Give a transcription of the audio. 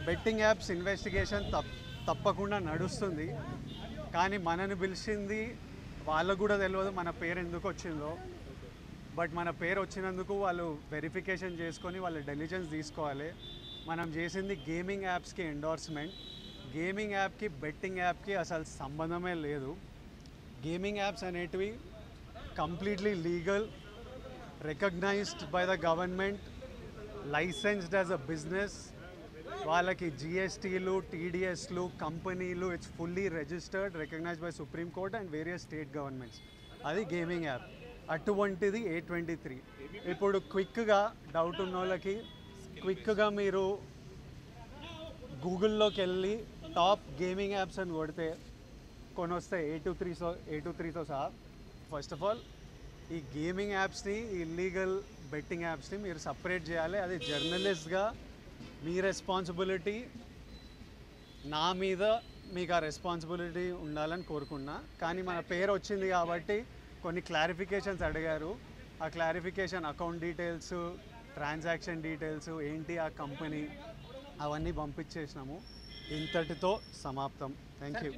Betting apps investigation తప్పకుండా నడుస్తుంది. కానీ మనని పిలిచింది వాళ్ళకు కూడా తెలియదు మన పేరు ఎందుకు వచ్చిందో. బట్ మన పేరు వచ్చినందుకు వాళ్ళు వెరిఫికేషన్ చేసుకొని వాళ్ళ డెలిజెన్స్ తీసుకోవాలి. మనం చేసింది గేమింగ్ యాప్స్కి ఎండోర్స్మెంట్. గేమింగ్ యాప్కి బెట్టింగ్ యాప్కి అసలు సంబంధమే లేదు. గేమింగ్ యాప్స్ అనేటివి completely legal, recognised by the government, licensed as a business. వాళ్ళకి జిఎస్టీలు, టీడీఎస్లు, కంపెనీలు, it's fully registered, recognised by supreme court and various state governments. అది గేమింగ్ యాప్. అటువంటిది A23. ఇప్పుడు క్విక్గా డౌట్ ఉన్న వాళ్ళకి క్విక్గా మీరు గూగుల్లోకి వెళ్ళి టాప్ గేమింగ్ యాప్స్ అని కొడితే కొన్ని వస్తాయి A23తో సహా. ఫస్ట్ ఆఫ్ ఆల్ ఈ గేమింగ్ యాప్స్ని, ఇల్లీగల్ బెట్టింగ్ యాప్స్ని మీరు సపరేట్ చేయాలి. అది జర్నలిస్ట్గా మీ రెస్పాన్సిబిలిటీ. నా మీద మీకు ఆ రెస్పాన్సిబిలిటీ ఉండాలని కోరుకున్నా. కానీ మన పేరు వచ్చింది కాబట్టి కొన్ని క్లారిఫికేషన్స్ అడిగారు. ఆ clarification account details, transaction details ఏంటి, ఆ కంపెనీ, అవన్నీ పంపించేసినాము. ఇంతటితో సమాప్తం. Thank you.